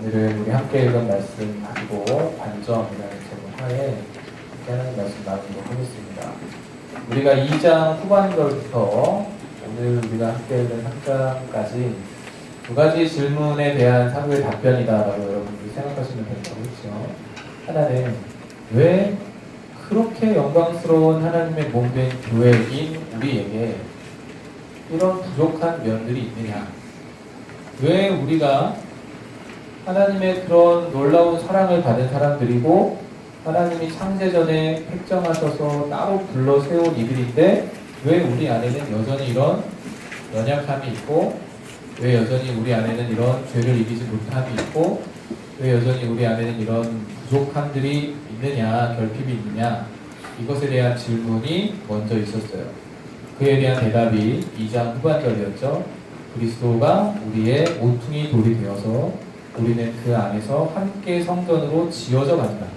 오늘은 우리 함께 읽은 말씀 가지고 관점이라는 제목 하에 함께하는 말씀 나누도록 하겠습니다. 우리가 2장 후반절부터 오늘 우리가 함께 읽은 3장까지 두 가지 질문에 대한 사도의 답변이다라고 여러분들이 생각하시면 된다고 했죠. 하나는 왜 그렇게 영광스러운 하나님의 몸된 교회인 우리에게 이런 부족한 면들이 있느냐? 왜 우리가 하나님의 그런 놀라운 사랑을 받은 사람들이고 하나님이 창세전에 택정하셔서 따로 불러 세운 이들인데 왜 우리 안에는 여전히 이런 연약함이 있고 왜 여전히 우리 안에는 이런 죄를 이기지 못함이 있고 왜 여전히 우리 안에는 이런 부족함들이 있느냐, 결핍이 있느냐, 이것에 대한 질문이 먼저 있었어요. 그에 대한 대답이 2장 후반절이었죠. 그리스도가 우리의 모퉁이 돌이 되어서 우리는 그 안에서 함께 성전으로 지어져 간다.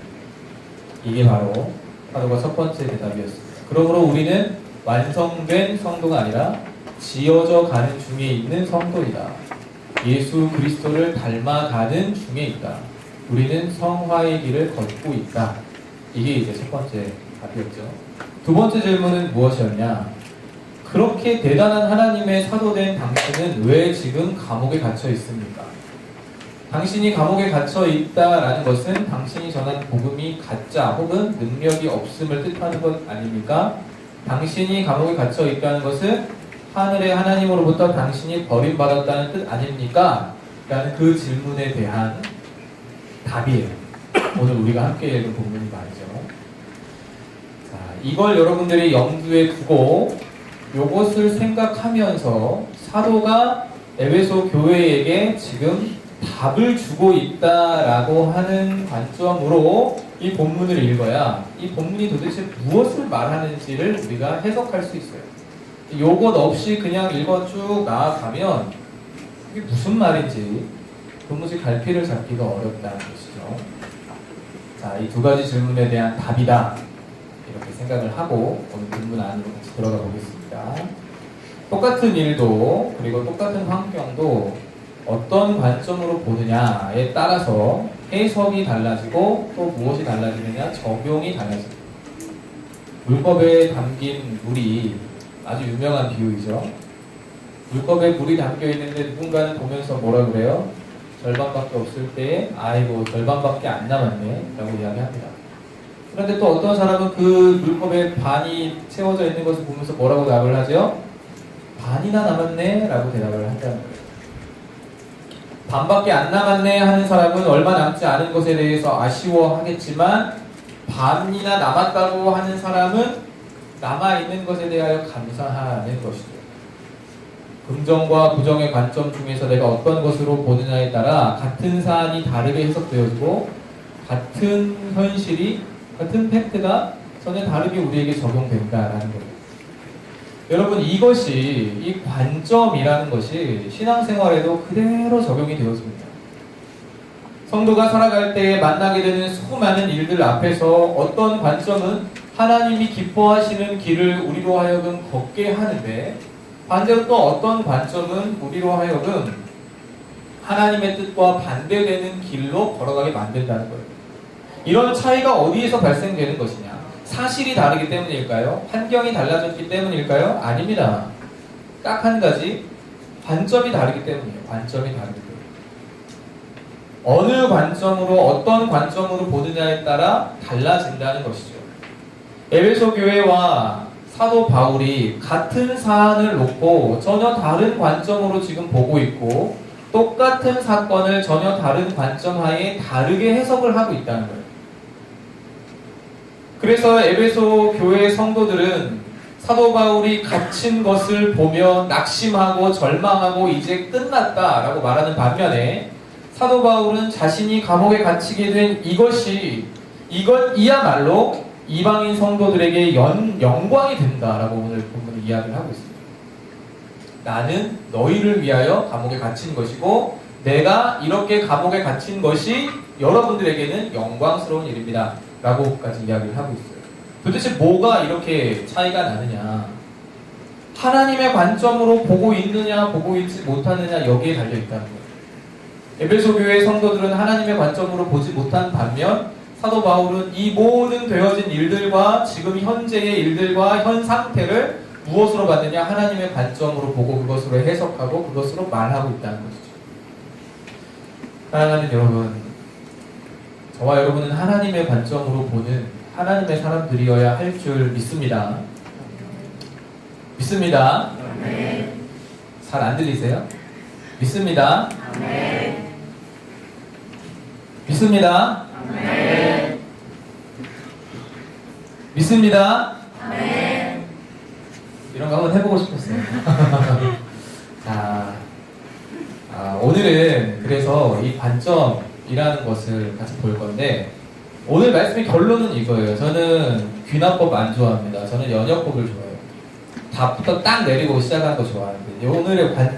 이게 바로 사도가 첫 번째 대답이었습니다. 그러므로 우리는 완성된 성도가 아니라 지어져 가는 중에 있는 성도이다. 예수 그리스도를 닮아가는 중에 있다. 우리는 성화의 길을 걷고 있다. 이게 이제 첫 번째 답이었죠. 두 번째 질문은 무엇이었냐? 그렇게 대단한 하나님의 사도된 당신은 왜 지금 감옥에 갇혀 있습니까? 당신이 감옥에 갇혀 있다라는 것은 당신이 전한 복음이 가짜 혹은 능력이 없음을 뜻하는 것 아닙니까? 당신이 감옥에 갇혀 있다는 것은 하늘의 하나님으로부터 당신이 버림받았다는 뜻 아닙니까? 라는 그 질문에 대한 답이에요. 오늘 우리가 함께 읽은 본문이 말이죠. 자, 이걸 여러분들이 염두에 두고 요것을 생각하면서 사도가 에베소 교회에게 지금 답을 주고 있다라고 하는 관점으로 이 본문을 읽어야 이 본문이 도대체 무엇을 말하는지를 우리가 해석할 수 있어요. 요것 없이 그냥 읽어 쭉 나아가면 이게 무슨 말인지 도무지 갈피를 잡기가 어렵다는 것이죠. 자, 이 두 가지 질문에 대한 답이다. 이렇게 생각을 하고 오늘 본문 안으로 같이 들어가 보겠습니다. 똑같은 일도 그리고 똑같은 환경도 어떤 관점으로 보느냐에 따라서 해석이 달라지고 또 무엇이 달라지느냐, 적용이 달라집니다. 물컵에 담긴 물이 아주 유명한 비유이죠. 물컵에 물이 담겨 있는데 누군가는 보면서 뭐라 그래요? 절반밖에 없을 때 아이고 절반밖에 안 남았네 라고 이야기합니다. 그런데 또 어떤 사람은 그 물컵에 반이 채워져 있는 것을 보면서 뭐라고 답을 하죠? 반이나 남았네 라고 대답을 한다는 거예요. 반밖에 안 남았네 하는 사람은 얼마 남지 않은 것에 대해서 아쉬워하겠지만 반이나 남았다고 하는 사람은 남아있는 것에 대하여 감사하는 것이죠. 긍정과 부정의 관점 중에서 내가 어떤 것으로 보느냐에 따라 같은 사안이 다르게 해석되어지고 같은 현실이, 같은 팩트가 전혀 다르게 우리에게 적용된다라는 거예요. 여러분, 이것이, 이 관점이라는 것이 신앙생활에도 그대로 적용이 되어집니다. 성도가 살아갈 때 만나게 되는 수많은 일들 앞에서 어떤 관점은 하나님이 기뻐하시는 길을 우리로 하여금 걷게 하는데 반대로 또 어떤 관점은 우리로 하여금 하나님의 뜻과 반대되는 길로 걸어가게 만든다는 거예요. 이런 차이가 어디에서 발생되는 것이냐? 사실이 다르기 때문일까요? 환경이 달라졌기 때문일까요? 아닙니다. 딱 한 가지, 관점이 다르기 때문이에요. 관점이 다르기 때문에. 어느 관점으로, 어떤 관점으로 보느냐에 따라 달라진다는 것이죠. 에베소 교회와 사도 바울이 같은 사안을 놓고 전혀 다른 관점으로 지금 보고 있고 똑같은 사건을 전혀 다른 관점 하에 다르게 해석을 하고 있다는 거예요. 그래서 에베소 교회 성도들은 사도 바울이 갇힌 것을 보며 낙심하고 절망하고 이제 끝났다라고 말하는 반면에 사도 바울은 자신이 감옥에 갇히게 된 이것이야말로 이방인 성도들에게 영광이 된다라고 오늘 본문이 이야기를 하고 있습니다. 나는 너희를 위하여 감옥에 갇힌 것이고 내가 이렇게 감옥에 갇힌 것이 여러분들에게는 영광스러운 일입니다. 라고까지 이야기를 하고 있어요. 도대체 뭐가 이렇게 차이가 나느냐? 하나님의 관점으로 보고 있느냐 보고 있지 못하느냐 여기에 달려있다는 거예요. 에베소 교회 성도들은 하나님의 관점으로 보지 못한 반면 사도 바울은 이 모든 되어진 일들과 지금 현재의 일들과 현 상태를 무엇으로 봤느냐? 하나님의 관점으로 보고 그것으로 해석하고 그것으로 말하고 있다는 것이죠. 사랑하는 여러분, 저와 여러분은 하나님의 관점으로 보는 하나님의 사람들이어야 할 줄 믿습니다. 믿습니다. 잘 안 들리세요? 믿습니다. 믿습니다. 믿습니다. 이런 거 한번 해보고 싶었어요. 자, 오늘은 그래서 이 관점이라는 것을 같이 볼 건데, 오늘 말씀의 결론은 이거예요. 저는 귀납법 안 좋아합니다. 저는 연역법을 좋아해요. 답부터 딱 내리고 시작하는 거 좋아하는데,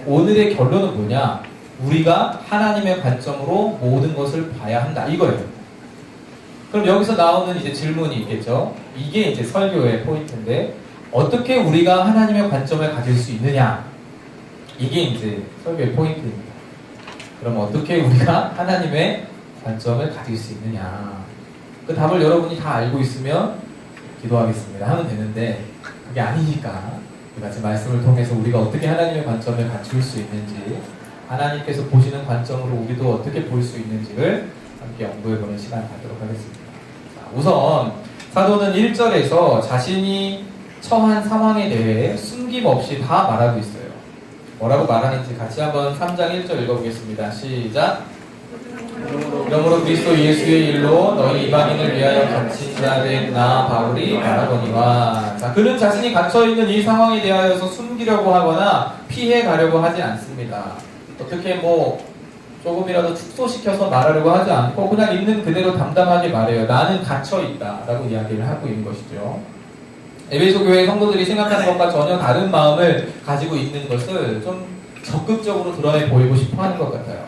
오늘의 결론은 뭐냐? 우리가 하나님의 관점으로 모든 것을 봐야 한다. 이거예요. 그럼 여기서 나오는 이제 질문이 있겠죠. 이게 이제 설교의 포인트인데, 어떻게 우리가 하나님의 관점을 가질 수 있느냐? 이게 이제 설교의 포인트입니다. 그럼 어떻게 우리가 하나님의 관점을 가질 수 있느냐? 그 답을 여러분이 다 알고 있으면 기도하겠습니다 하면 되는데, 그게 아니니까 같이 말씀을 통해서 우리가 어떻게 하나님의 관점을 갖출 수 있는지, 하나님께서 보시는 관점으로 우리도 어떻게 볼 수 있는지를 함께 연구해보는 시간을 갖도록 하겠습니다. 자, 우선 사도는 1절에서 자신이 처한 상황에 대해 숨김없이 다 말하고 있어요. 뭐라고 말하는지 같이 한번 3장 1절 읽어보겠습니다. 시작. 그러므로 그리스도 예수의 일로 너희 이방인을 위하여 갇힌 자 된 나 바울이 말하거니와. 자, 그는 자신이 갇혀있는 이 상황에 대하여서 숨기려고 하거나 피해 가려고 하지 않습니다. 어떻게 조금이라도 축소시켜서 말하려고 하지 않고 그냥 있는 그대로 담담하게 말해요. 나는 갇혀있다 라고 이야기를 하고 있는 것이죠. 에베소 교회 성도들이 생각하는 것과 전혀 다른 마음을 가지고 있는 것을 좀 적극적으로 드러내 보이고 싶어 하는 것 같아요.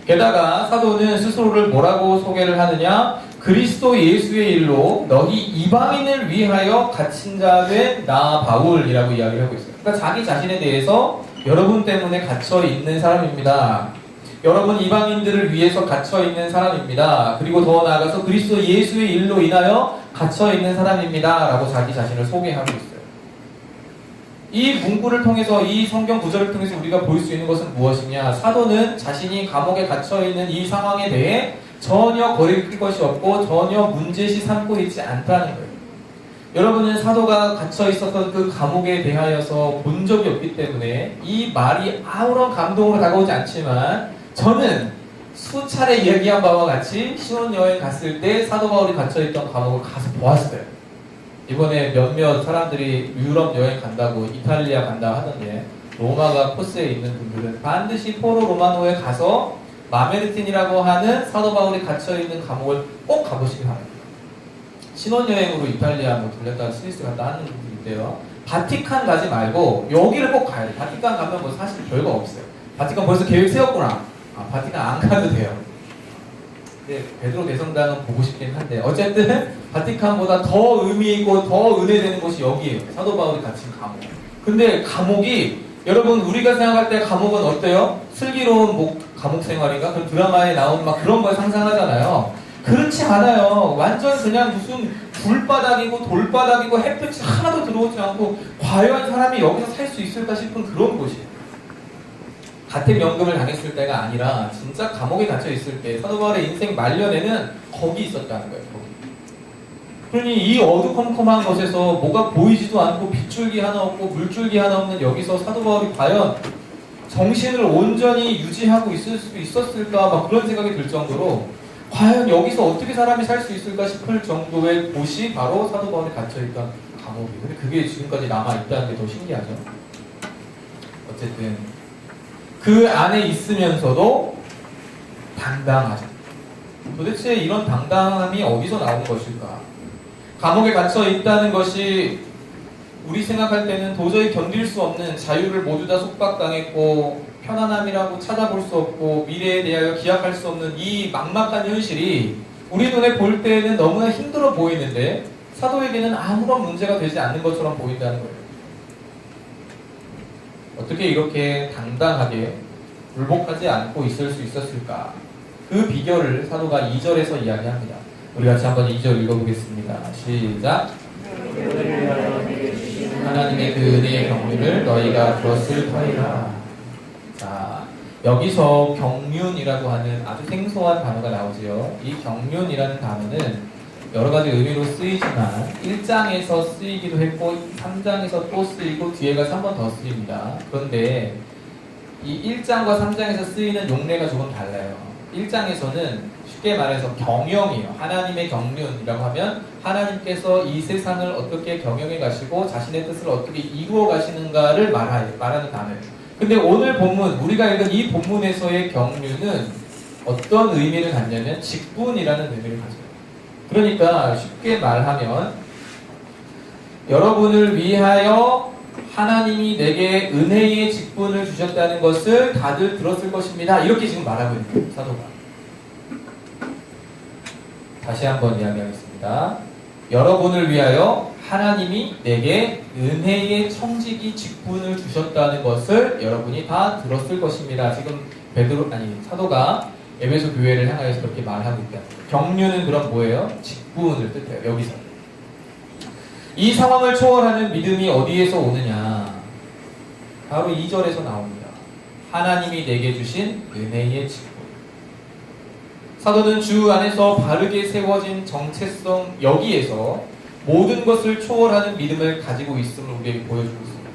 게다가 사도는 스스로를 뭐라고 소개를 하느냐? 그리스도 예수의 일로 너희 이방인을 위하여 갇힌 자 된 나 바울이라고 이야기를 하고 있어요. 그러니까 자기 자신에 대해서 여러분 때문에 갇혀 있는 사람입니다. 여러분 이방인들을 위해서 갇혀 있는 사람입니다. 그리고 더 나아가서 그리스도 예수의 일로 인하여 갇혀 있는 사람입니다. 라고 자기 자신을 소개하고 있어요. 이 문구를 통해서, 이 성경 구절을 통해서 우리가 볼 수 있는 것은 무엇이냐? 사도는 자신이 감옥에 갇혀 있는 이 상황에 대해 전혀 거리낄 것이 없고 전혀 문제시 삼고 있지 않다는 거예요. 여러분은 사도가 갇혀 있었던 그 감옥에 대하여서 본 적이 없기 때문에 이 말이 아무런 감동으로 다가오지 않지만, 저는 수차례 이야기한 바와 같이 신혼여행 갔을 때 사도 바울이 갇혀있던 감옥을 가서 보았어요. 이번에 몇몇 사람들이 유럽 여행 간다고 이탈리아 간다 하던데, 로마가 코스에 있는 분들은 반드시 포로 로마노에 가서 마메르틴이라고 하는 사도 바울이 갇혀있는 감옥을 꼭 가보시기 바랍니다. 신혼여행으로 이탈리아 들렸다 스위스 갔다 하는 분들이 있대요. 바티칸 가지 말고 여기를 꼭 가야 돼요. 바티칸 가면 사실 별거 없어요. 바티칸 벌써 계획 세웠구나. 바티칸 안 가도 돼요. 근데 베드로 대성당은 보고 싶긴 한데, 어쨌든 바티칸보다 더 의미 있고 더 은혜되는 곳이 여기예요. 사도 바울이 갇힌 감옥. 근데 감옥이, 여러분 우리가 생각할 때 감옥은 어때요? 슬기로운 감옥 생활인가? 그런 드라마에 나오는 그런 걸 상상하잖아요. 그렇지 않아요. 완전 그냥 무슨 불바닥이고 돌바닥이고 햇볕이 하나도 들어오지 않고, 과연 사람이 여기서 살 수 있을까 싶은 그런 곳이에요. 가택연금을 당했을 때가 아니라 진짜 감옥에 갇혀 있을 때, 사도 바울의 인생 말년에는 거기 있었다는 거예요. 거기. 그러니 이 어두컴컴한 것에서 뭐가 보이지도 않고 빗줄기 하나 없고 물줄기 하나 없는 여기서 사도 바울이 과연 정신을 온전히 유지하고 있을 수 있었을까, 그런 생각이 들 정도로, 과연 여기서 어떻게 사람이 살 수 있을까 싶을 정도의 곳이 바로 사도 바울이 갇혀있던 감옥이에요. 근데 그게 지금까지 남아있다는 게 더 신기하죠. 어쨌든 그 안에 있으면서도 당당하죠. 도대체 이런 당당함이 어디서 나온 것일까? 감옥에 갇혀 있다는 것이 우리 생각할 때는 도저히 견딜 수 없는, 자유를 모두 다 속박당했고 편안함이라고 찾아볼 수 없고 미래에 대하여 기약할 수 없는 이 막막한 현실이 우리 눈에 볼 때는 너무나 힘들어 보이는데, 사도에게는 아무런 문제가 되지 않는 것처럼 보인다는 거예요. 어떻게 이렇게 당당하게 굴복하지 않고 있을 수 있었을까? 그 비결을 사도가 2절에서 이야기합니다. 우리 같이 한번 2절 읽어보겠습니다. 시작. 하나님의 그 은혜의 경륜을 너희가 들었을 터이라. 자, 여기서 경륜이라고 하는 아주 생소한 단어가 나오지요. 이 경륜이라는 단어는 여러 가지 의미로 쓰이지만 1장에서 쓰이기도 했고 3장에서 또 쓰이고 뒤에 가서 한 번 더 쓰입니다. 그런데 이 1장과 3장에서 쓰이는 용례가 조금 달라요. 1장에서는 쉽게 말해서 경영이에요. 하나님의 경륜이라고 하면 하나님께서 이 세상을 어떻게 경영해 가시고 자신의 뜻을 어떻게 이루어 가시는가를 말하는 단어예요. 근데 오늘 본문, 우리가 읽은 이 본문에서의 경륜은 어떤 의미를 갖냐면 직분이라는 의미를 가져요. 그러니까 쉽게 말하면 여러분을 위하여 하나님이 내게 은혜의 직분을 주셨다는 것을 다들 들었을 것입니다. 이렇게 지금 말하고 있는 거예요, 사도가. 다시 한번 이야기하겠습니다. 여러분을 위하여 하나님이 내게 은혜의 청지기 직분을 주셨다는 것을 여러분이 다 들었을 것입니다. 지금 사도가 에베소 교회를 향하여서 그렇게 말하고 있다. 경륜은 그럼 뭐예요? 직분을 뜻해요. 여기서. 이 상황을 초월하는 믿음이 어디에서 오느냐? 바로 2절에서 나옵니다. 하나님이 내게 주신 은혜의 직분. 사도는 주 안에서 바르게 세워진 정체성 여기에서 모든 것을 초월하는 믿음을 가지고 있음을 우리에게 보여주고 있습니다.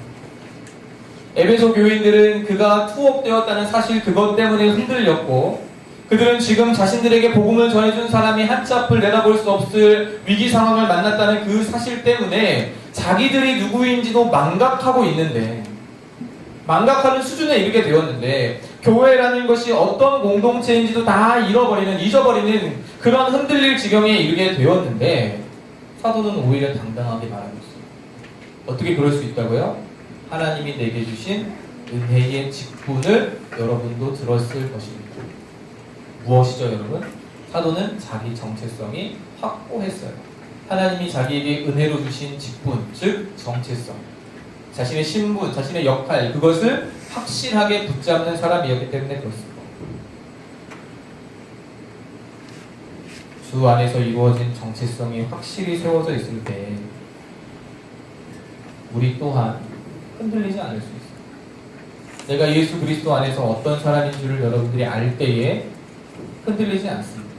에베소 교인들은 그가 투옥되었다는 사실 그것 때문에 흔들렸고 그들은 지금 자신들에게 복음을 전해준 사람이 한 치 앞을 내다볼 수 없을 위기 상황을 만났다는 그 사실 때문에 자기들이 누구인지도 망각하고 있는데 망각하는 수준에 이르게 되었는데 교회라는 것이 어떤 공동체인지도 다 잊어버리는 그런 흔들릴 지경에 이르게 되었는데 사도는 오히려 당당하게 말하고 있어요. 어떻게 그럴 수 있다고요? 하나님이 내게 주신 은혜의 직분을 여러분도 들었을 것입니다. 무엇이죠, 여러분? 사도는 자기 정체성이 확고했어요. 하나님이 자기에게 은혜로 주신 직분, 즉 정체성, 자신의 신분, 자신의 역할, 그것을 확실하게 붙잡는 사람이었기 때문에 그렇습니다. 주 안에서 이루어진 정체성이 확실히 세워져 있을 때 우리 또한 흔들리지 않을 수 있어요. 내가 예수 그리스도 안에서 어떤 사람인 줄을 여러분들이 알 때에 흔들리지 않습니다.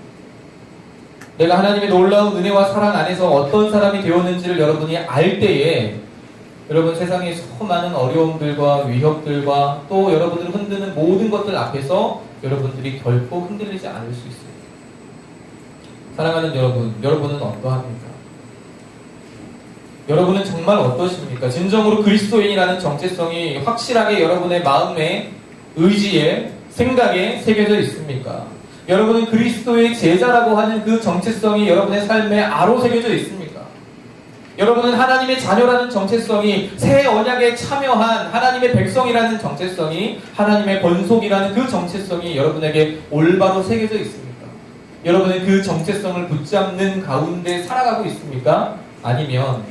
내가 하나님의 놀라운 은혜와 사랑 안에서 어떤 사람이 되었는지를 여러분이 알 때에 여러분 세상의 수많은 어려움들과 위협들과 또 여러분들을 흔드는 모든 것들 앞에서 여러분들이 결코 흔들리지 않을 수 있습니다. 사랑하는 여러분, 여러분은 어떠합니까? 여러분은 정말 어떠십니까? 진정으로 그리스도인이라는 정체성이 확실하게 여러분의 마음에, 의지에, 생각에 새겨져 있습니까? 여러분은 그리스도의 제자라고 하는 그 정체성이 여러분의 삶에 아로새겨져 있습니까? 여러분은 하나님의 자녀라는 정체성이 새 언약에 참여한 하나님의 백성이라는 정체성이 하나님의 권속이라는 그 정체성이 여러분에게 올바로 새겨져 있습니까? 여러분은 그 정체성을 붙잡는 가운데 살아가고 있습니까? 아니면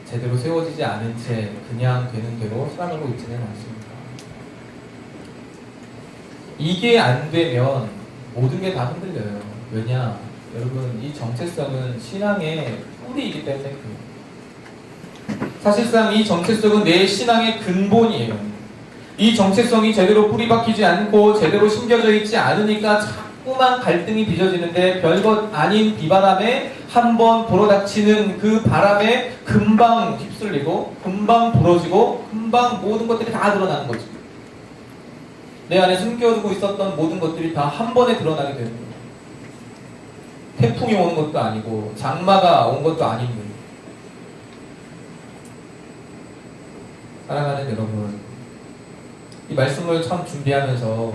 제대로 세워지지 않은 채 그냥 되는 대로 살아가고 있지는 않습니다. 이게 안 되면 모든 게 다 흔들려요. 왜냐? 여러분, 이 정체성은 신앙의 뿌리이기 때문에 그래요. 사실상 이 정체성은 내 신앙의 근본이에요. 이 정체성이 제대로 뿌리 박히지 않고 제대로 심겨져 있지 않으니까 자꾸만 갈등이 빚어지는데 별것 아닌 비바람에 한번 불어닥치는 그 바람에 금방 휩쓸리고 금방 부러지고 금방 모든 것들이 다 드러나는 거죠. 내 안에 숨겨두고 있었던 모든 것들이 다 한 번에 드러나게 되는 거예요. 태풍이 오는 것도 아니고 장마가 온 것도 아닌데. 사랑하는 여러분, 이 말씀을 참 준비하면서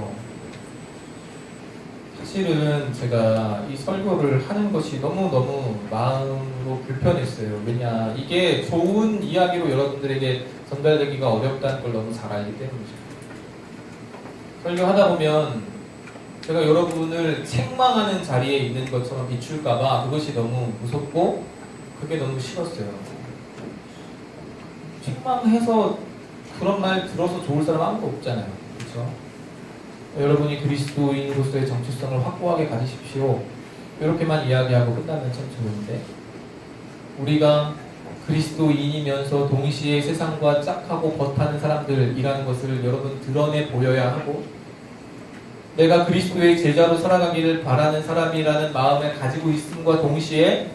사실은 제가 이 설교를 하는 것이 너무너무 마음으로 불편했어요. 왜냐, 이게 좋은 이야기로 여러분들에게 전달되기가 어렵다는 걸 너무 잘 알기 때문이죠. 설교하다 보면 제가 여러분을 책망하는 자리에 있는 것처럼 비출까봐 그것이 너무 무섭고 그게 너무 싫었어요. 책망해서 그런 말 들어서 좋을 사람 아무도 없잖아요. 그렇죠? 여러분이 그리스도인으로서의 정체성을 확고하게 가지십시오. 이렇게만 이야기하고 끝나면 참 좋은데, 우리가 그리스도인이면서 동시에 세상과 짝하고 겉하는 사람들이라는 것을 여러분 드러내 보여야 하고, 내가 그리스도의 제자로 살아가기를 바라는 사람이라는 마음을 가지고 있음과 동시에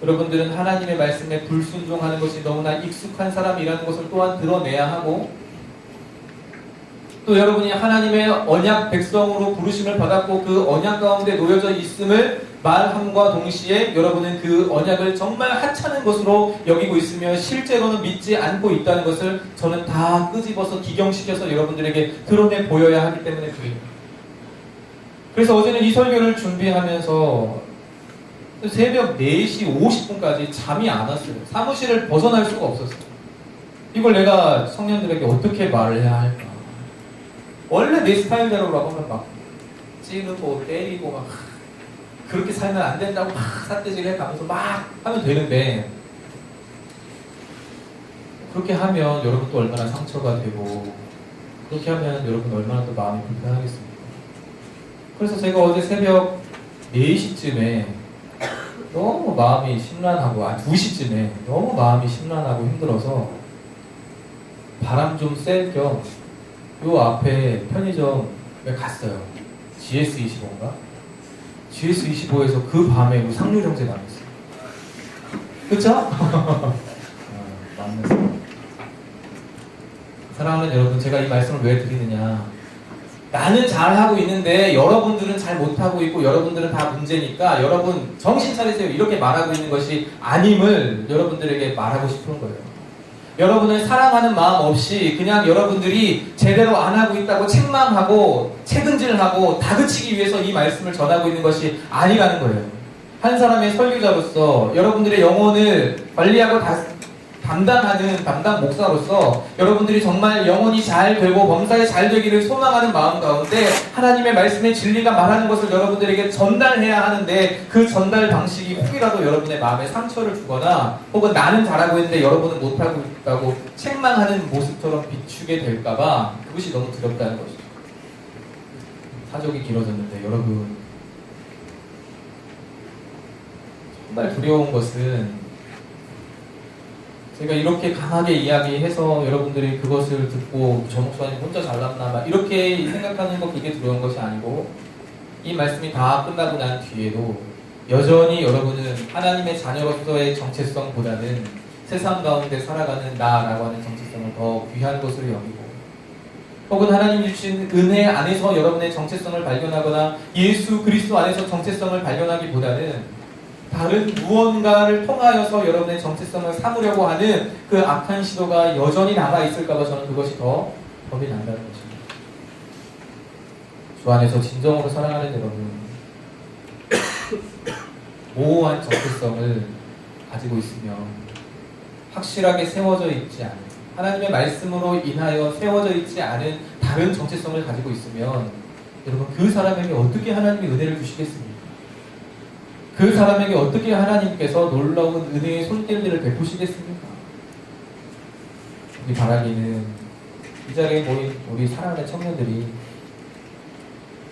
여러분들은 하나님의 말씀에 불순종하는 것이 너무나 익숙한 사람이라는 것을 또한 드러내야 하고, 또 여러분이 하나님의 언약 백성으로 부르심을 받았고 그 언약 가운데 놓여져 있음을 말함과 동시에 여러분은 그 언약을 정말 하찮은 것으로 여기고 있으며 실제로는 믿지 않고 있다는 것을 저는 다 끄집어서 기경시켜서 여러분들에게 드러내 보여야 하기 때문에 그래요. 그래서 어제는 이 설교를 준비하면서 새벽 4시 50분까지 잠이 안 왔어요. 사무실을 벗어날 수가 없었어요. 이걸 내가 청년들에게 어떻게 말을 해야 할까? 원래 내 스타일대로라고 하면 막 찌르고 때리고 막 그렇게 살면 안 된다고 막 삿대질 해가면서 막 하면 되는데, 그렇게 하면 여러분 또 얼마나 상처가 되고, 그렇게 하면 여러분 얼마나 또 마음이 불편하겠습니까? 그래서 제가 어제 새벽 4시쯤에 너무 마음이 심란하고, 2시쯤에 너무 마음이 심란하고 힘들어서 바람 좀 쐴 겸 요 앞에 편의점에 갔어요. GS25인가? GS25에서 그 밤에 상류정제 당했어요. 그쵸? 맞네. 사랑하는 여러분, 제가 이 말씀을 왜 드리느냐, 나는 잘하고 있는데 여러분들은 잘 못하고 있고 여러분들은 다 문제니까 여러분 정신 차리세요, 이렇게 말하고 있는 것이 아님을 여러분들에게 말하고 싶은 거예요. 여러분을 사랑하는 마음 없이 그냥 여러분들이 제대로 안 하고 있다고 책망하고 책은질하고 다그치기 위해서 이 말씀을 전하고 있는 것이 아니라는 거예요. 한 사람의 설교자로서 여러분들의 영혼을 관리하고 담당하는 담당 목사로서 여러분들이 정말 영혼이 잘 되고 범사에 잘 되기를 소망하는 마음 가운데 하나님의 말씀의 진리가 말하는 것을 여러분들에게 전달해야 하는데, 그 전달 방식이 혹이라도 여러분의 마음에 상처를 주거나 혹은 나는 잘하고 있는데 여러분은 못하고 있다고 책망하는 모습처럼 비추게 될까봐 그것이 너무 두렵다는 것이죠. 사족이 길어졌는데 여러분, 정말 두려운 것은 제가 이렇게 강하게 이야기해서 여러분들이 그것을 듣고 저 목사님 혼자 잘났나 막 이렇게 생각하는 거, 그게 두려운 것이 아니고, 이 말씀이 다 끝나고 난 뒤에도 여전히 여러분은 하나님의 자녀로서의 정체성보다는 세상 가운데 살아가는 나라고 하는 정체성을 더 귀한 것으로 여기고, 혹은 하나님 주신 은혜 안에서 여러분의 정체성을 발견하거나 예수 그리스도 안에서 정체성을 발견하기보다는 다른 무언가를 통하여서 여러분의 정체성을 삼으려고 하는 그 악한 시도가 여전히 남아있을까봐 저는 그것이 더 겁이 난다는 것입니다. 주 안에서 진정으로 사랑하는 여러분, 모호한 정체성을 가지고 있으며 확실하게 세워져 있지 않은, 하나님의 말씀으로 인하여 세워져 있지 않은 다른 정체성을 가지고 있으면 여러분, 그 사람에게 어떻게 하나님이 은혜를 주시겠습니까? 그 사람에게 어떻게 하나님께서 놀라운 은혜의 손길들을 베푸시겠습니까? 우리 바라기는 이 자리에 모인 우리 사랑하는 청년들이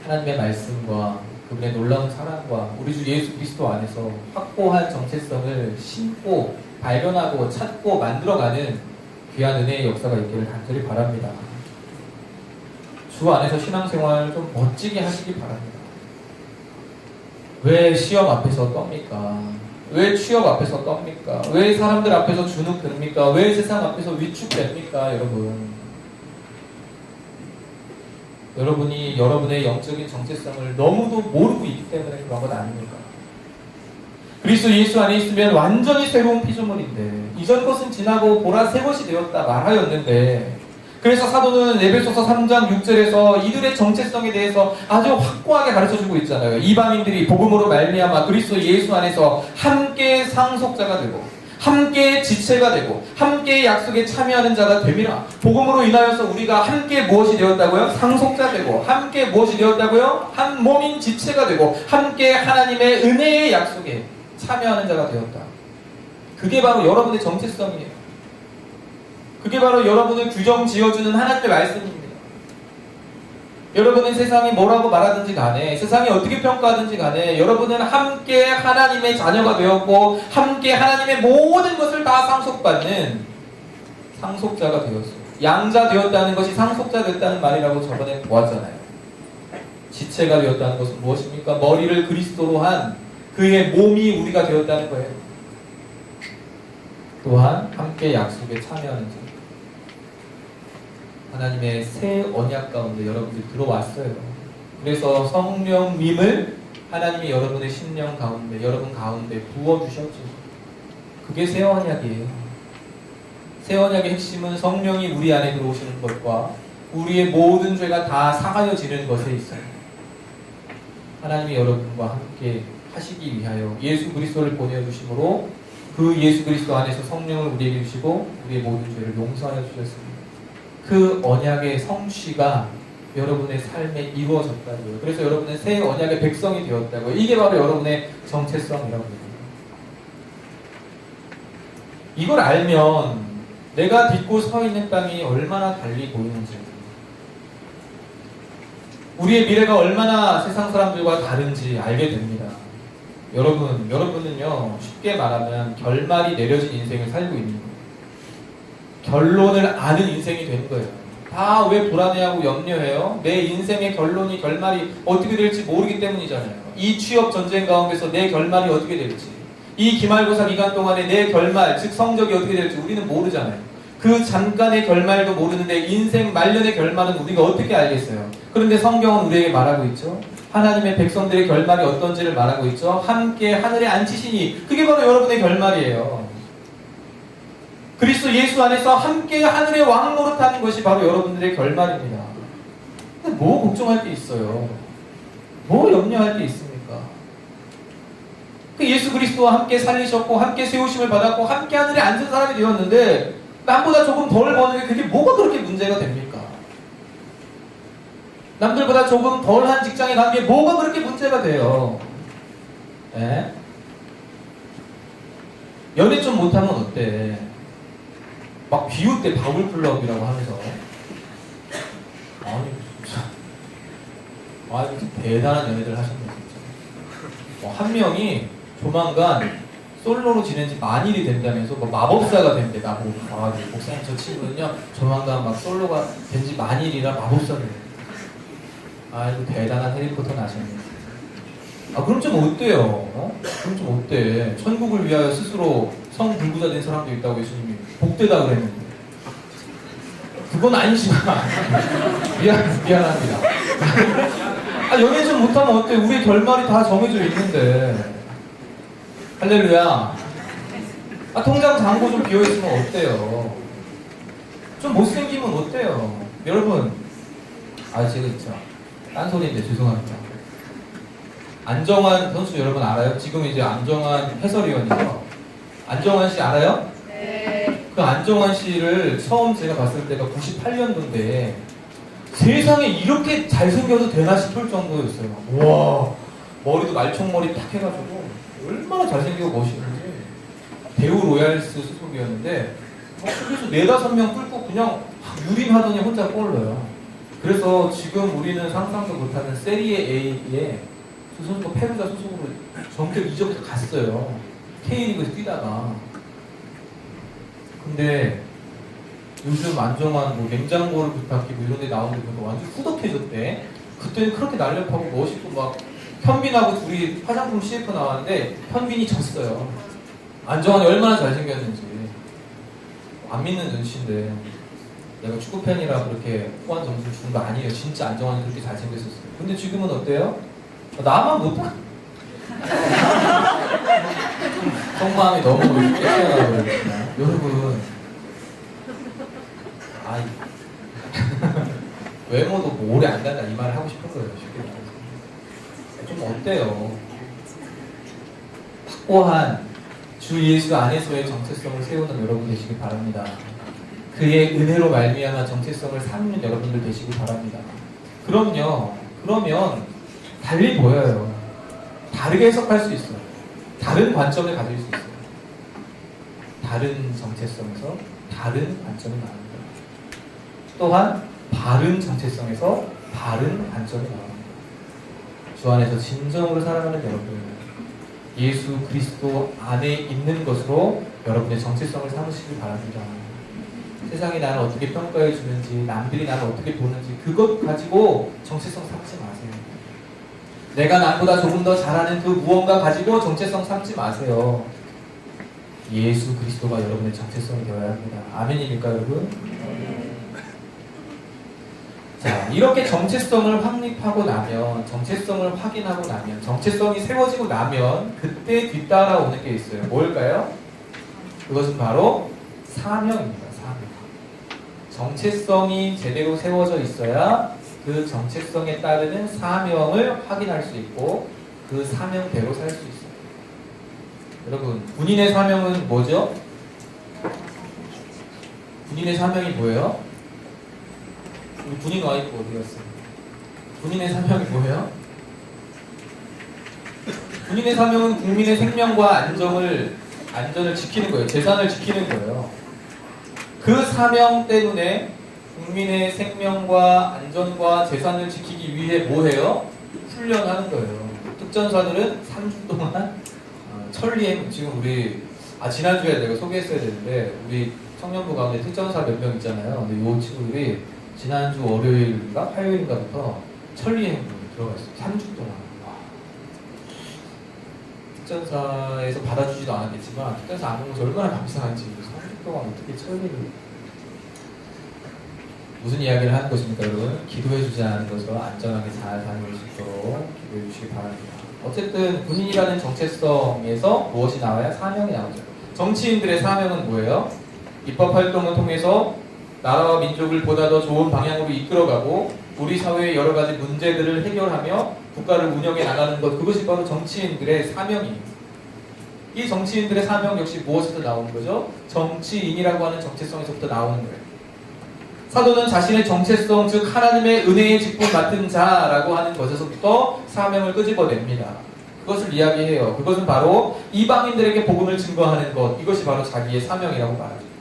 하나님의 말씀과 그분의 놀라운 사랑과 우리 주 예수 그리스도 안에서 확고한 정체성을 심고 발견하고 찾고 만들어가는 귀한 은혜의 역사가 있기를 간절히 바랍니다. 주 안에서 신앙생활 좀 멋지게 하시기 바랍니다. 왜 시험 앞에서 떱니까? 왜 취업 앞에서 떱니까? 왜 사람들 앞에서 주눅듭니까? 왜 세상 앞에서 위축됩니까? 여러분이 여러분의 영적인 정체성을 너무도 모르고 있기 때문에 그런 것 아닙니까? 그리스도 예수 안에 있으면 완전히 새로운 피조물인데, 이전 것은 지나고 보라 새 것이 되었다 말하였는데, 그래서 사도는 에베소서 3장 6절에서 이들의 정체성에 대해서 아주 확고하게 가르쳐주고 있잖아요. 이방인들이 복음으로 말미암아 그리스도 예수 안에서 함께 상속자가 되고 함께 지체가 되고 함께 약속에 참여하는 자가 됨이라. 복음으로 인하여서 우리가 함께 무엇이 되었다고요? 상속자 되고, 함께 무엇이 되었다고요? 한 몸인 지체가 되고, 함께 하나님의 은혜의 약속에 참여하는 자가 되었다. 그게 바로 여러분의 정체성이에요. 그게 바로 여러분을 규정 지어주는 하나님의 말씀입니다. 여러분은 세상이 뭐라고 말하든지 간에, 세상이 어떻게 평가하든지 간에 여러분은 함께 하나님의 자녀가 되었고 함께 하나님의 모든 것을 다 상속받는 상속자가 되었어요. 양자 되었다는 것이 상속자 됐다는 말이라고 저번에 보았잖아요. 지체가 되었다는 것은 무엇입니까? 머리를 그리스도로 한 그의 몸이 우리가 되었다는 거예요. 또한 함께 약속에 참여하는 자. 하나님의 새 언약 가운데 여러분들이 들어왔어요. 그래서 성령님을 하나님이 여러분의 심령 가운데, 여러분 가운데 부어주셨죠. 그게 새 언약이에요. 새 언약의 핵심은 성령이 우리 안에 들어오시는 것과 우리의 모든 죄가 다 사하여지는 것에 있어요. 하나님이 여러분과 함께 하시기 위하여 예수 그리스도를 보내주심으로 그 예수 그리스도 안에서 성령을 우리에게 주시고 우리의 모든 죄를 용서하여 주셨습니다. 그 언약의 성취가 여러분의 삶에 이루어졌다고요. 그래서 여러분은 새 언약의 백성이 되었다고요. 이게 바로 여러분의 정체성이라고 합니다. 이걸 알면 내가 딛고 서 있는 땅이 얼마나 달리 보이는지, 우리의 미래가 얼마나 세상 사람들과 다른지 알게 됩니다. 여러분은요, 쉽게 말하면 결말이 내려진 인생을 살고 있는 거예요. 결론을 아는 인생이 된 거예요. 다 왜 불안해하고 염려해요? 내 인생의 결말이 어떻게 될지 모르기 때문이잖아요. 이 취업 전쟁 가운데서 내 결말이 어떻게 될지, 이 기말고사 기간 동안에 내 결말, 즉 성적이 어떻게 될지 우리는 모르잖아요. 그 잠깐의 결말도 모르는데 인생 말년의 결말은 우리가 어떻게 알겠어요? 그런데 성경은 우리에게 말하고 있죠. 하나님의 백성들의 결말이 어떤지를 말하고 있죠. 함께 하늘에 앉히시니, 그게 바로 여러분의 결말이에요. 그리스도 예수 안에서 함께 하늘의 왕 노릇하는 것이 바로 여러분들의 결말입니다. 근데 뭐 걱정할 게 있어요? 뭐 염려할 게 있습니까? 그 예수 그리스도와 함께 살리셨고 함께 세우심을 받았고 함께 하늘에 앉은 사람이 되었는데 남보다 조금 덜 버는 게 그게 뭐가 그렇게 문제가 됩니까? 남들보다 조금 덜한 직장에 간 게 뭐가 그렇게 문제가 돼요? 에? 연애 좀 못하면 어때? 막 비웃대, 바울클럽이라고 하면서. 아니 진짜 대단한 연애들 하셨네 진짜. 한 명이 조만간 솔로로 지낸 지 만일이 된다면서 마법사가 된대. 나보고 가가지고, 목사님 저 친구는요 조만간 막 솔로가 된 지 만일이라 마법사가 돼요. 아이고 대단한 해리포터 나셨네. 그럼 좀 어때요? 그럼 좀 어때? 천국을 위하여 스스로 성불구자 된 사람도 있다고 예수님이 복되다 그랬는데. 그건 아니지만 미안합니다. 연애 좀 못하면 어때? 우리의 결말이 다 정해져 있는데. 할렐루야. 통장 잔고 좀 비어있으면 어때요? 좀 못생기면 어때요? 여러분, 제가 있죠. 딴소리인데 죄송합니다. 안정환 선수 여러분 알아요? 지금 이제 안정환 해설위원이죠? 안정환 씨 알아요? 네. 그 안정환 씨를 처음 제가 봤을 때가 98년도인데 세상에 이렇게 잘생겨도 되나 싶을 정도였어요. 와, 머리도 말총머리 딱 해가지고 얼마나 잘생기고 멋있는지. 대우 로얄스 소속이었는데 그래서 4-5명 끌고 그냥 유린하더니 혼자 골 넣어요. 그래서 지금 우리는 상상도 못하는 세리에 A에 소속과 페루자 소속으로 전격 이적해서 갔어요. K리그에서 뛰다가. 근데 요즘 안정환 냉장고를 부탁해 이런 데 나오는 데 보니까 완전 후덕해졌대. 그때는 그렇게 날렵하고 멋있고 막 현빈하고 둘이 화장품 CF 나왔는데 현빈이 졌어요. 안정환이 얼마나 잘생겼는지. 안 믿는 눈치인데 내가 축구팬이라 그렇게 후한 점수를 준 거 아니에요. 진짜 안정환이 그렇게 잘생겼었어요. 근데 지금은 어때요? 나만 못하? 속마음이 너무 깨끗하다고 그러니까. 여러분, 외모도 오래 안 간다 이 말을 하고 싶은 거예요. 쉽게 말해서. 좀 어때요? 확고한 주 예수 안에서의 정체성을 세우는 여러분 되시기 바랍니다. 그의 은혜로 말미암아 정체성을 삼는 여러분들 되시기 바랍니다. 그럼요. 그러면 달리 보여요. 다르게 해석할 수 있어요. 다른 관점을 가질 수 있어요. 다른 정체성에서 다른 관점이 나옵니다. 또한 바른 정체성에서 바른 관점이 나옵니다. 주 안에서 진정으로 살아가는 여러분, 예수 그리스도 안에 있는 것으로 여러분의 정체성을 삼으시길 바랍니다. 세상이 나를 어떻게 평가해 주는지, 남들이 나를 어떻게 보는지 그것 가지고 정체성 삼지 마세요. 내가 남보다 조금 더 잘하는 그 무언가 가지고 정체성 삼지 마세요. 예수 그리스도가 여러분의 정체성이 되어야 합니다. 아멘입니까, 여러분? 자, 이렇게 정체성을 확립하고 나면, 정체성을 확인하고 나면, 정체성이 세워지고 나면 그때 뒤따라오는 게 있어요. 뭘까요? 그것은 바로 사명입니다. 사명. 정체성이 제대로 세워져 있어야 그 정체성에 따르는 사명을 확인할 수 있고 그 사명대로 살 수 있어요. 여러분, 군인의 사명은 뭐죠? 군인의 사명이 뭐예요? 우리 군인 와이프 어디 갔어요? 군인의 사명이 뭐예요? 군인의 사명은 국민의 생명과 안전을 지키는 거예요. 재산을 지키는 거예요. 그 사명 때문에 국민의 생명과 안전과 재산을 지키기 위해 뭐 해요? 훈련하는 거예요. 특전사들은 3주 동안 천리행, 지금 우리 지난주에 내가 소개했어야 되는데 우리 청년부 가운데 특전사 몇 명 있잖아요. 근데 이 친구들이 지난주 월요일인가 화요일인가부터 천리행 들어갔어요. 3주 동안. 특전사에서 받아주지도 않았겠지만 특전사 안 오면서 얼마나 감사한지. 3주 동안 어떻게 천리를, 무슨 이야기를 하는 것입니까, 여러분? 기도해 주지 않은 것으로 안전하게 잘 다녀올 수 있도록 기도해 주시기 바랍니다. 어쨌든 군인이라는 정체성에서 무엇이 나와야? 사명이 나오죠. 정치인들의 사명은 뭐예요? 입법 활동을 통해서 나라와 민족을 보다 더 좋은 방향으로 이끌어가고 우리 사회의 여러 가지 문제들을 해결하며 국가를 운영해 나가는 것, 그것이 바로 정치인들의 사명입니다. 이 정치인들의 사명 역시 무엇에서 나오는 거죠? 정치인이라고 하는 정체성에서부터 나오는 거예요. 사도는 자신의 정체성, 즉 하나님의 은혜의 직분 맡은 자라고 하는 것에서부터 사명을 끄집어냅니다. 그것을 이야기해요. 그것은 바로 이방인들에게 복음을 증거하는 것, 이것이 바로 자기의 사명이라고 말하죠.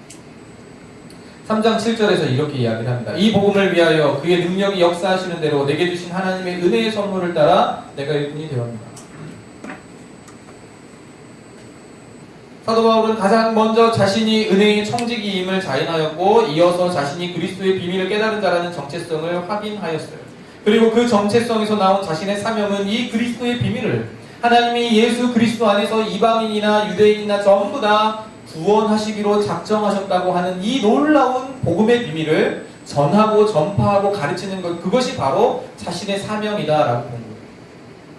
3장 7절에서 이렇게 이야기를 합니다. 이 복음을 위하여 그의 능력이 역사하시는 대로 내게 주신 하나님의 은혜의 선물을 따라 내가 일꾼이 되었습니다. 사도 바울은 가장 먼저 자신이 은혜의 청지기임을 자인하였고 이어서 자신이 그리스도의 비밀을 깨달은 자라는 정체성을 확인하였어요. 그리고 그 정체성에서 나온 자신의 사명은 이 그리스도의 비밀을 하나님이 예수 그리스도 안에서 이방인이나 유대인이나 전부 다 구원하시기로 작정하셨다고 하는 이 놀라운 복음의 비밀을 전하고 전파하고 가르치는 것, 그것이 바로 자신의 사명이다라고 본 거예요.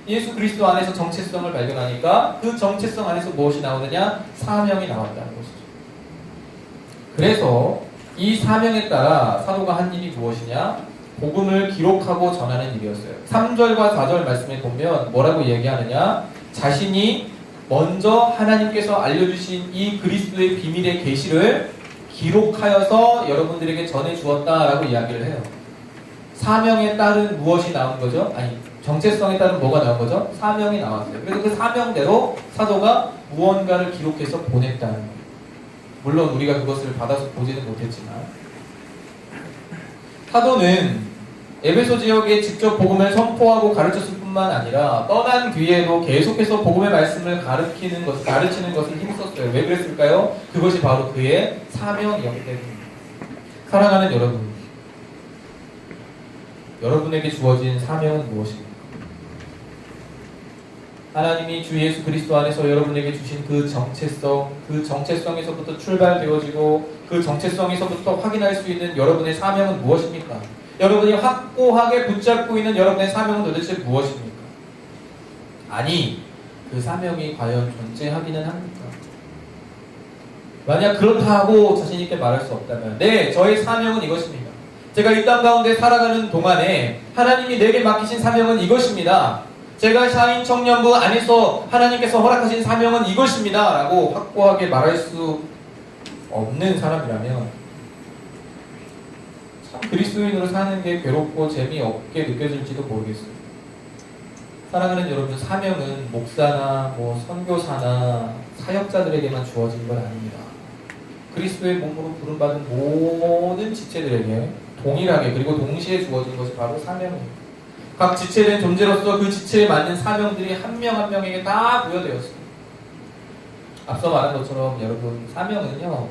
예수 그리스도 안에서 정체성을 발견하니까 그 정체성 안에서 무엇이 나오느냐? 사명이 나왔다는 것이죠. 그래서 이 사명에 따라 사도가 한 일이 무엇이냐? 복음을 기록하고 전하는 일이었어요. 3절과 4절 말씀에 보면 뭐라고 얘기하느냐? 자신이 먼저 하나님께서 알려주신 이 그리스도의 비밀의 계시를 기록하여서 여러분들에게 전해주었다라고 이야기를 해요. 사명에 따른 무엇이 나온 거죠? 아니, 정체성에 따른 뭐가 나온 거죠? 사명이 나왔어요. 그래서 그 사명대로 사도가 무언가를 기록해서 보냈다는 거예요. 물론 우리가 그것을 받아서 보지는 못했지만 사도는 에베소 지역에 직접 복음을 선포하고 가르쳤을 뿐만 아니라 떠난 뒤에도 계속해서 복음의 말씀을 가르치는 것을 힘썼어요. 왜 그랬을까요? 그것이 바로 그의 사명이었기 때문입니다. 사랑하는 여러분, 여러분에게 주어진 사명은 무엇입니까? 하나님이 주 예수 그리스도 안에서 여러분에게 주신 그 정체성에서부터 출발되어지고 그 정체성에서부터 확인할 수 있는 여러분의 사명은 무엇입니까? 여러분이 확고하게 붙잡고 있는 여러분의 사명은 도대체 무엇입니까? 아니, 그 사명이 과연 존재하기는 합니까? 만약 그렇다고 자신있게 말할 수 없다면, 네, 저의 사명은 이것입니다. 제가 이 땅 가운데 살아가는 동안에 하나님이 내게 맡기신 사명은 이것입니다. 제가 샤인 청년부 안에서 하나님께서 허락하신 사명은 이것입니다 라고 확고하게 말할 수 없는 사람이라면 참 그리스도인으로 사는 게 괴롭고 재미없게 느껴질지도 모르겠어요. 사랑하는 여러분, 사명은 목사나 선교사나 사역자들에게만 주어진 건 아닙니다. 그리스도의 몸으로 부름받은 모든 지체들에게 동일하게 그리고 동시에 주어진 것이 바로 사명입니다. 각 지체된 존재로서 그 지체에 맞는 사명들이 한 명 한 명에게 다 부여되었습니다. 앞서 말한 것처럼 여러분, 사명은요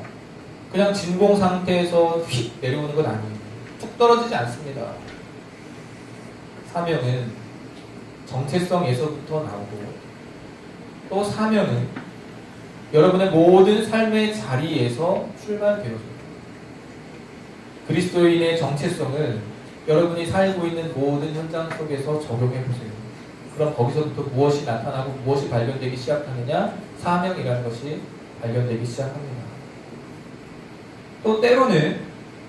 그냥 진공 상태에서 휙 내려오는 건 아니에요. 뚝 떨어지지 않습니다. 사명은 정체성에서부터 나오고, 또 사명은 여러분의 모든 삶의 자리에서 출발되었습니다. 그리스도인의 정체성을 여러분이 살고 있는 모든 현장 속에서 적용해 보세요. 그럼 거기서부터 무엇이 나타나고 무엇이 발견되기 시작하느냐? 사명이라는 것이 발견되기 시작합니다. 또 때로는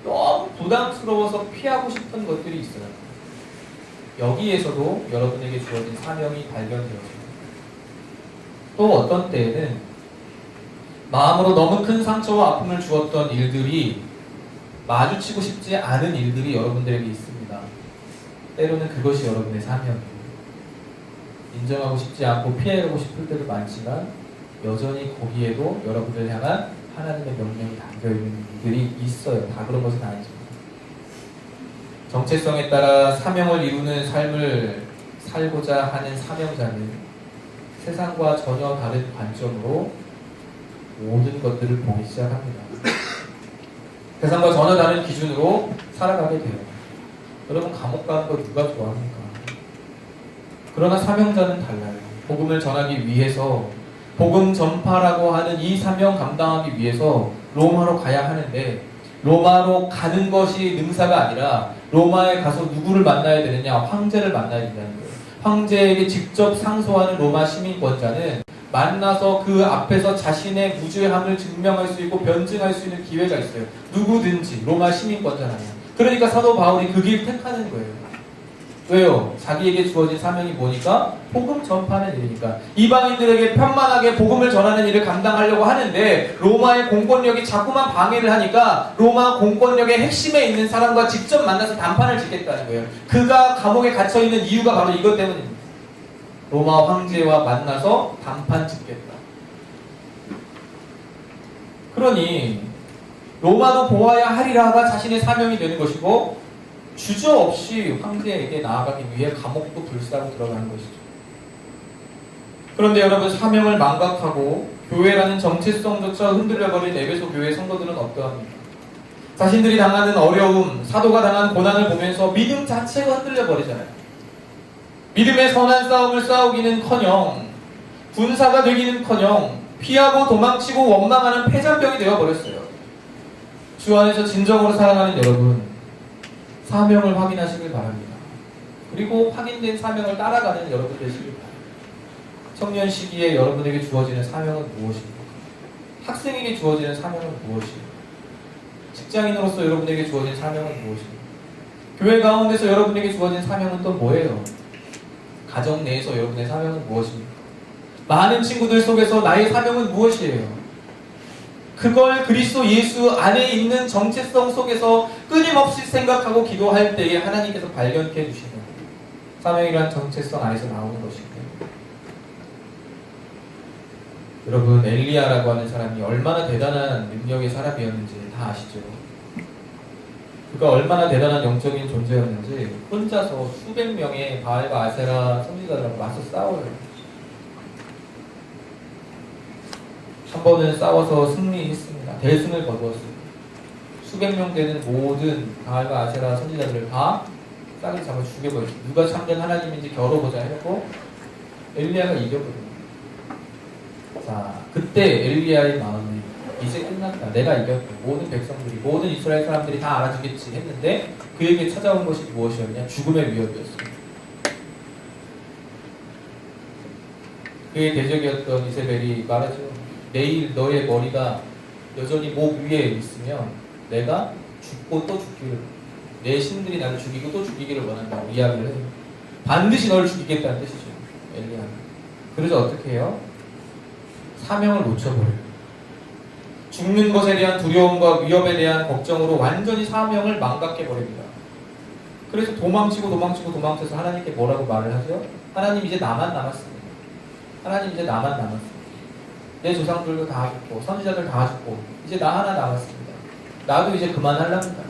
너무 부담스러워서 피하고 싶은 것들이 있어요. 여기에서도 여러분에게 주어진 사명이 발견되어집니다. 또 어떤 때에는 마음으로 너무 큰 상처와 아픔을 주었던 일들이, 마주치고 싶지 않은 일들이 여러분들에게 있습니다. 때로는 그것이 여러분의 사명이에요. 인정하고 싶지 않고 피해가고 싶을 때도 많지만 여전히 거기에도 여러분을 향한 하나님의 명령이 담겨있는 일들이 있어요. 다 그런 것은 아니지만 정체성에 따라 사명을 이루는 삶을 살고자 하는 사명자는 세상과 전혀 다른 관점으로 모든 것들을 보기 시작합니다. 세상과 전혀 다른 기준으로 살아가게 돼요. 여러분, 감옥 가는 거 누가 좋아합니까? 그러나 사명자는 달라요. 복음을 전하기 위해서, 복음 전파라고 하는 이 사명 감당하기 위해서 로마로 가야 하는데, 로마로 가는 것이 능사가 아니라 로마에 가서 누구를 만나야 되느냐? 황제를 만나야 된다는 거예요. 황제에게 직접 상소하는 로마 시민권자는 만나서 그 앞에서 자신의 무죄함을 증명할 수 있고 변증할 수 있는 기회가 있어요. 누구든지 로마 시민권자라면. 그러니까 사도 바울이 그 길 택하는 거예요. 왜요? 자기에게 주어진 사명이 뭐니까? 복음 전파하는 일이니까. 이방인들에게 편만하게 복음을 전하는 일을 감당하려고 하는데 로마의 공권력이 자꾸만 방해를 하니까 로마 공권력의 핵심에 있는 사람과 직접 만나서談판을 짓겠다는 거예요. 그가 감옥에 갇혀있는 이유가 바로 이것 때문입니다. 로마 황제와 만나서談判짓겠다. 그러니 로마도 보아야 하리라가 자신의 사명이 되는 것이고, 주저없이 황제에게 나아가기 위해 감옥도 불사로 들어가는 것이죠. 그런데 여러분, 사명을 망각하고 교회라는 정체성조차 흔들려버린 에베소 교회 성도들은 어떠합니까? 자신들이 당하는 어려움, 사도가 당한 고난을 보면서 믿음 자체가 흔들려버리잖아요. 믿음의 선한 싸움을 싸우기는커녕, 군사가 되기는커녕 피하고 도망치고 원망하는 패잔병이 되어버렸어요. 주 안에서 진정으로 사랑하는 여러분, 사명을 확인하시길 바랍니다. 그리고 확인된 사명을 따라가는 여러분 되시길 바랍니다. 청년 시기에 여러분에게 주어지는 사명은 무엇입니까? 학생에게 주어지는 사명은 무엇입니까? 직장인으로서 여러분에게 주어진 사명은 무엇입니까? 교회 가운데서 여러분에게 주어진 사명은 또 뭐예요? 가정 내에서 여러분의 사명은 무엇입니까? 많은 친구들 속에서 나의 사명은 무엇이에요? 그걸 그리스도 예수 안에 있는 정체성 속에서 끊임없이 생각하고 기도할 때에 하나님께서 발견케 해주시는 사명이란 정체성 안에서 나오는 것입니다. 여러분, 엘리야라고 하는 사람이 얼마나 대단한 능력의 사람이었는지 다 아시죠? 그가 얼마나 대단한 영적인 존재였는지 혼자서 수백 명의 바알과 아세라 선지자들하고 맞서 싸워요. 한 번은 싸워서 승리했습니다. 대승을 거두었습니다. 수백 명 되는 모든 바알과 아세라 선지자들을 다 싹을 잡아 죽여버렸습니다. 누가 참된 하나님인지 겨뤄보자 해놓고 엘리야가 이겨버립니다. 자, 그때 엘리야의 마음이 이제 끝났다. 내가 이겼다. 모든 백성들이, 모든 이스라엘 사람들이 다 알아주겠지 했는데 그에게 찾아온 것이 무엇이었냐? 죽음의 위협이었습니다. 그의 대적이었던 이세벨이 말하죠. 내일 너의 머리가 여전히 목 위에 있으면 내가 죽고 또 죽기를, 내 신들이 나를 죽이고 또 죽이기를 원한다고 이야기를 해요. 반드시 너를 죽이겠다는 뜻이죠. 엘리야는. 그래서 어떻게 해요? 사명을 놓쳐버려요. 죽는 것에 대한 두려움과 위협에 대한 걱정으로 완전히 사명을 망각해버립니다. 그래서 도망쳐서 하나님께 뭐라고 말을 하죠? 하나님, 이제 나만 남았습니다. 하나님, 이제 나만 남았습니다. 내 조상들도 다 죽고 선지자들 다 죽고 이제 나 하나 남았습니다. 나도 이제 그만하랍니다.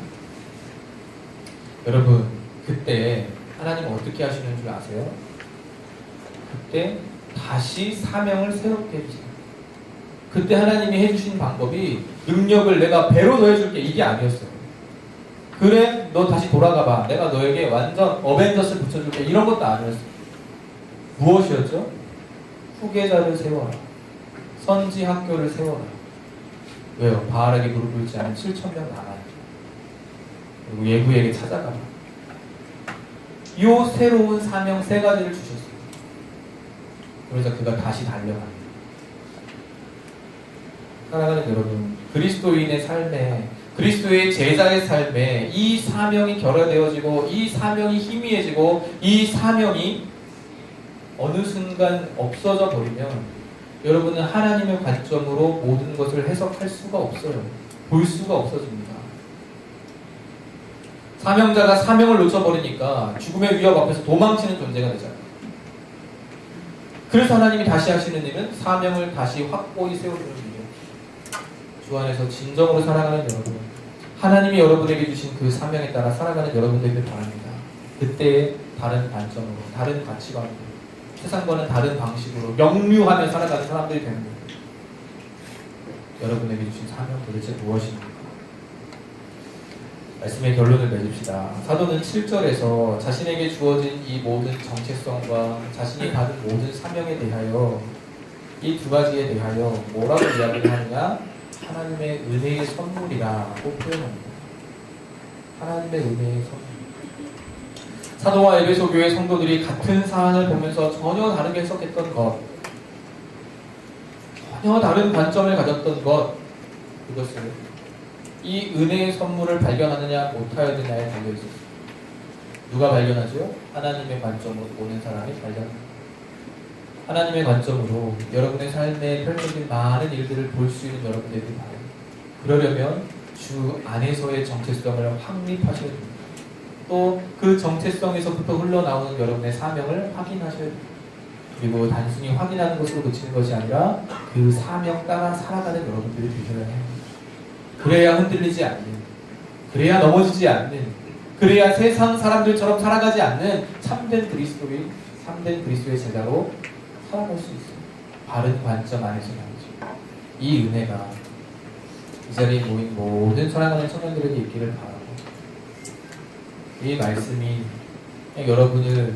여러분, 그때 하나님은 어떻게 하시는 줄 아세요? 그때 다시 사명을 새롭게 해주세요. 그때 하나님이 해주신 방법이 능력을 내가 배로 더해줄게 이게 아니었어요. 그래, 너 다시 돌아가봐. 내가 너에게 완전 어벤져스 붙여줄게. 이런 것도 아니었어요. 무엇이었죠? 후계자를 세워라. 선지 학교를 세워라. 왜요? 바알에게 무릎 꿇지 않은 7,000명 나가요. 그리고 예후에게 찾아가라. 이 새로운 사명 3가지를 주셨어요. 그래서 그가 다시 달려갑니다. 사랑하는 여러분, 그리스도인의 삶에, 그리스도의 제자의 삶에 이 사명이 결여되어지고 이 사명이 희미해지고 이 사명이 어느 순간 없어져 버리면 여러분은 하나님의 관점으로 모든 것을 해석할 수가 없어요. 볼 수가 없어집니다. 사명자가 사명을 놓쳐버리니까 죽음의 위협 앞에서 도망치는 존재가 되잖아요. 그래서 하나님이 다시 하시는 일은 사명을 다시 확고히 세워주는 일이에요. 주 안에서 진정으로 살아가는 여러분, 하나님이 여러분에게 주신 그 사명에 따라 살아가는 여러분들을 바랍니다. 그때 다른 관점으로, 다른 가치관으로, 세상과는 다른 방식으로 역류하며 살아가는 사람들이 되는 거예요. 여러분에게 주신 사명 도대체 무엇입니까? 말씀의 결론을 맺읍시다. 사도는 7절에서 자신에게 주어진 이 모든 정체성과 자신이 받은 모든 사명에 대하여 이 2가지에 대하여 뭐라고 이야기를 하느냐? 하나님의 은혜의 선물이라고 표현합니다. 하나님의 은혜의 선물. 사도와 에베소 교회 성도들이 같은 사안을 보면서 전혀 다르게 해석했던 것, 전혀 다른 관점을 가졌던 것, 그것을 이 은혜의 선물을 발견하느냐 못하느냐에 달려있었습니다. 누가 발견하죠? 하나님의 관점으로 보는 사람이 발견합니다. 하나님의 관점으로 여러분의 삶에 펼쳐진 많은 일들을 볼 수 있는 여러분들이 바랍니다. 그러려면 주 안에서의 정체성을 확립하셔야 됩니다. 또 그 정체성에서부터 흘러나오는 여러분의 사명을 확인하셔야 됩니다. 그리고 단순히 확인하는 것으로 그치는 것이 아니라 그 사명 따라 살아가는 여러분들이 되셔야 합니다. 그래야 흔들리지 않는, 그래야 넘어지지 않는, 그래야 세상 사람들처럼 살아가지 않는 참된 그리스도의 제자로 살아갈 수 있어요. 바른 관점 안에서 말이죠. 이 은혜가 이 자리에 모인 모든 사랑하는 청년들에게 있기를 바라고, 이 말씀이 그냥 여러분을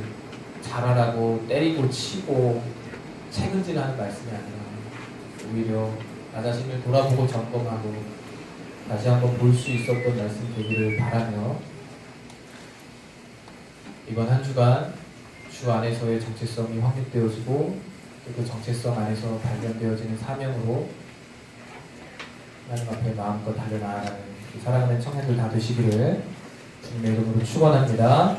잘하라고 때리고 치고 책임질하는 말씀이 아니라 오히려 나 자신을 돌아보고 점검하고 다시 한번 볼 수 있었던 말씀 되기를 바라며, 이번 한 주간 주 안에서의 정체성이 확립되어지고 그 정체성 안에서 발견되어지는 사명으로 하나님 앞에 마음껏 달려나아가는 사랑하는 청년들 다 되시기를 주님의 이름으로 축원합니다.